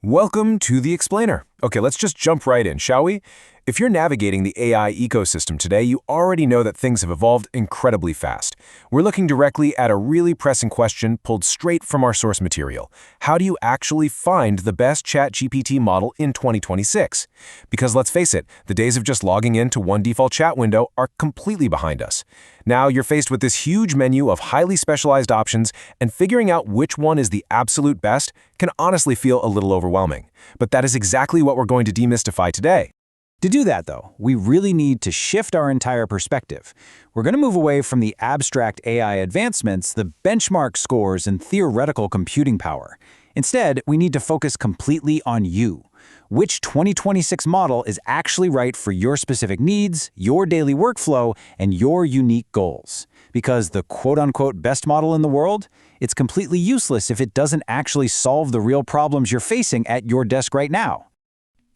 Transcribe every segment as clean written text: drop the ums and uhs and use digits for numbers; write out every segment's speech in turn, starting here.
Welcome to the Explainer. Okay, let's just jump right in, shall we? If you're navigating the AI ecosystem today, you already know that things have evolved incredibly fast. We're looking directly at a really pressing question pulled straight from our source material. How do you actually find the best ChatGPT model in 2026? Because let's face it, the days of just logging into one default chat window are completely behind us. Now you're faced with this huge menu of highly specialized options, and figuring out which one is the absolute best can honestly feel a little overwhelming. But that is exactly what we're going to demystify today. To do that, though, we really need to shift our entire perspective. We're going to move away from the abstract AI advancements, the benchmark scores, and theoretical computing power. Instead, we need to focus completely on you. Which 2026 model is actually right for your specific needs, your daily workflow, and your unique goals? Because the quote-unquote best model in the world, it's completely useless if it doesn't actually solve the real problems you're facing at your desk right now.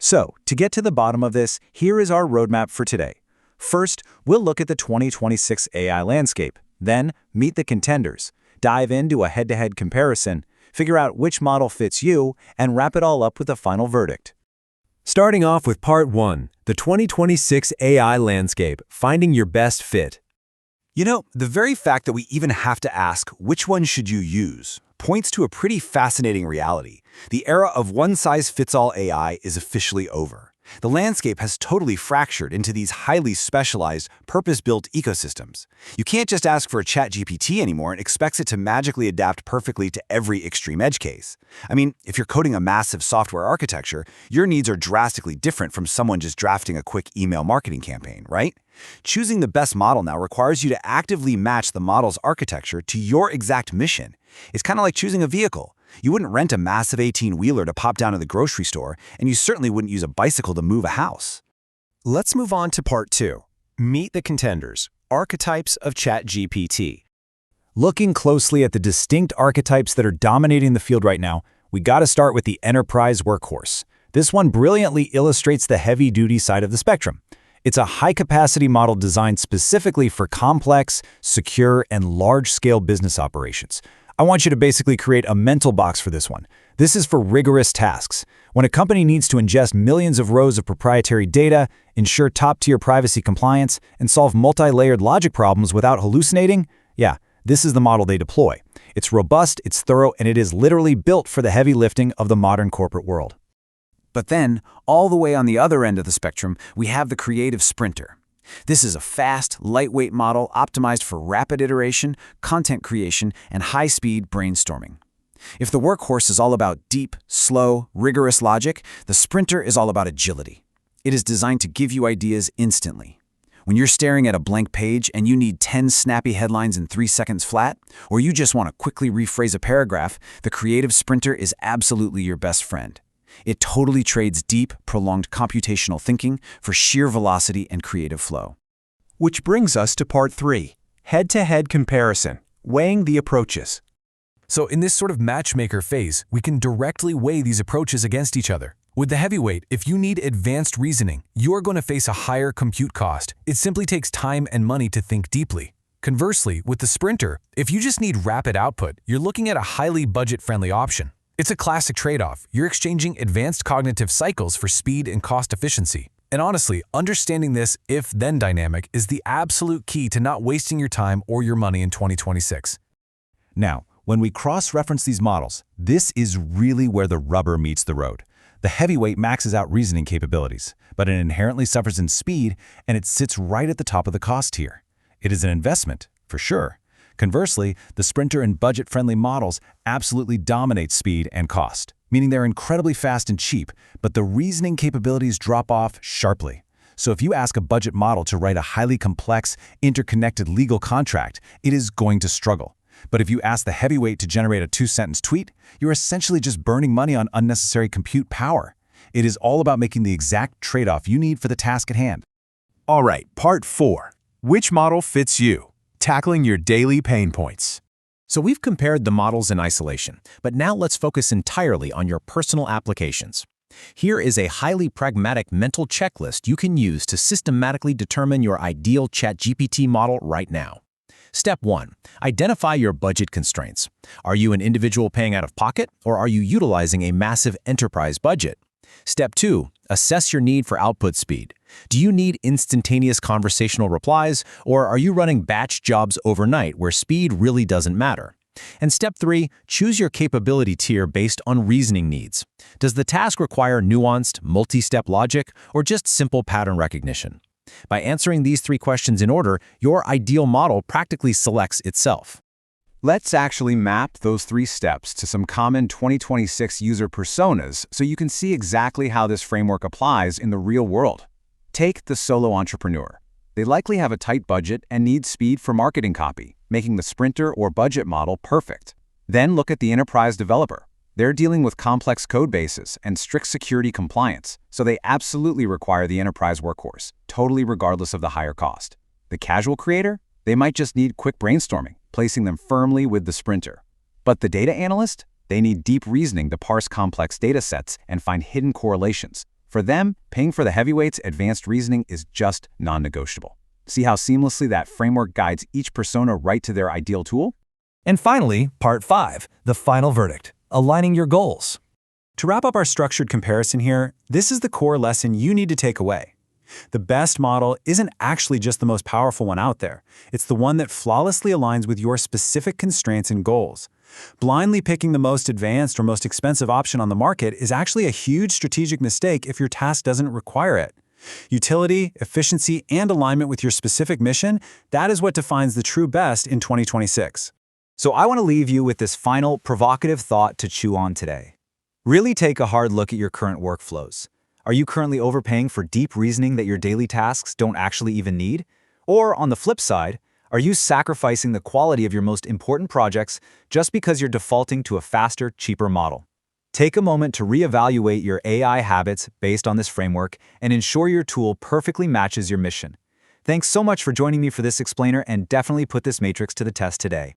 So, to get to the bottom of this, here is our roadmap for today. First, we'll look at the 2026 AI landscape, then meet the contenders, dive into a head-to-head comparison, figure out which model fits you, and wrap it all up with a final verdict. Starting off with Part 1, the 2026 AI landscape, finding your best fit. You know, the very fact that we even have to ask which one should you use points to a pretty fascinating reality. The era of one-size-fits-all AI is officially over. The landscape has totally fractured into these highly specialized, purpose-built ecosystems. You can't just ask for a ChatGPT anymore and expect it to magically adapt perfectly to every extreme edge case. I mean, if you're coding a massive software architecture, your needs are drastically different from someone just drafting a quick email marketing campaign, right? Choosing the best model now requires you to actively match the model's architecture to your exact mission. It's kind of like choosing a vehicle. You wouldn't rent a massive 18-wheeler to pop down to the grocery store, and you certainly wouldn't use a bicycle to move a house. Let's move on to Part 2. Meet the contenders, archetypes of ChatGPT. Looking closely at the distinct archetypes that are dominating the field right now, we got to start with the enterprise workhorse. This one brilliantly illustrates the heavy-duty side of the spectrum. It's a high-capacity model designed specifically for complex, secure, and large-scale business operations. I want you to basically create a mental box for this one. This is for rigorous tasks. When a company needs to ingest millions of rows of proprietary data, ensure top-tier privacy compliance, and solve multi-layered logic problems without hallucinating, yeah, this is the model they deploy. It's robust, it's thorough, and it is literally built for the heavy lifting of the modern corporate world. But then, all the way on the other end of the spectrum, we have the creative sprinter. This is a fast, lightweight model optimized for rapid iteration, content creation, and high-speed brainstorming. If the workhorse is all about deep, slow, rigorous logic, the sprinter is all about agility. It is designed to give you ideas instantly. When you're staring at a blank page and you need 10 snappy headlines in 3 seconds flat, or you just want to quickly rephrase a paragraph, the creative sprinter is absolutely your best friend. It totally trades deep, prolonged computational thinking for sheer velocity and creative flow. Which brings us to Part 3, head-to-head comparison, weighing the approaches. So in this sort of matchmaker phase, we can directly weigh these approaches against each other. With the heavyweight, if you need advanced reasoning, you're going to face a higher compute cost. It simply takes time and money to think deeply. Conversely, with the sprinter, if you just need rapid output, you're looking at a highly budget-friendly option. It's a classic trade-off. You're exchanging advanced cognitive cycles for speed and cost efficiency. And honestly, understanding this if-then dynamic is the absolute key to not wasting your time or your money in 2026. Now, when we cross-reference these models, this is really where the rubber meets the road. The heavyweight maxes out reasoning capabilities, but it inherently suffers in speed, and it sits right at the top of the cost tier. It is an investment, for sure. Conversely, the sprinter and budget-friendly models absolutely dominate speed and cost, meaning they're incredibly fast and cheap, but the reasoning capabilities drop off sharply. So if you ask a budget model to write a highly complex, interconnected legal contract, it is going to struggle. But if you ask the heavyweight to generate a 2-sentence tweet, you're essentially just burning money on unnecessary compute power. It is all about making the exact trade-off you need for the task at hand. All right, Part 4, which model fits you? Tackling your daily pain points. So we've compared the models in isolation, but now let's focus entirely on your personal applications. Here is a highly pragmatic mental checklist you can use to systematically determine your ideal ChatGPT model right now. Step 1. Identify your budget constraints. Are you an individual paying out of pocket, or are you utilizing a massive enterprise budget? Step 2. Assess your need for output speed. Do you need instantaneous conversational replies, or are you running batch jobs overnight where speed really doesn't matter? And Step 3. Choose your capability tier based on reasoning needs. Does the task require nuanced, multi-step logic, or just simple pattern recognition? By answering these 3 questions in order, your ideal model practically selects itself. Let's actually map those 3 steps to some common 2026 user personas so you can see exactly how this framework applies in the real world. Take the solo entrepreneur. They likely have a tight budget and need speed for marketing copy, making the sprinter or budget model perfect. Then look at the enterprise developer. They're dealing with complex code bases and strict security compliance, so they absolutely require the enterprise workhorse, totally regardless of the higher cost. The casual creator? They might just need quick brainstorming, placing them firmly with the sprinter. But the data analyst? They need deep reasoning to parse complex data sets and find hidden correlations. For them, paying for the heavyweights, advanced reasoning is just non-negotiable. See how seamlessly that framework guides each persona right to their ideal tool? And finally, Part 5, the final verdict, aligning your goals. To wrap up our structured comparison here, this is the core lesson you need to take away. The best model isn't actually just the most powerful one out there. It's the one that flawlessly aligns with your specific constraints and goals. Blindly picking the most advanced or most expensive option on the market is actually a huge strategic mistake if your task doesn't require it. Utility, efficiency, and alignment with your specific mission, that is what defines the true best in 2026. So I want to leave you with this final provocative thought to chew on today. Really take a hard look at your current workflows. Are you currently overpaying for deep reasoning that your daily tasks don't actually even need? Or on the flip side, are you sacrificing the quality of your most important projects just because you're defaulting to a faster, cheaper model? Take a moment to reevaluate your AI habits based on this framework and ensure your tool perfectly matches your mission. Thanks so much for joining me for this explainer, and definitely put this matrix to the test today.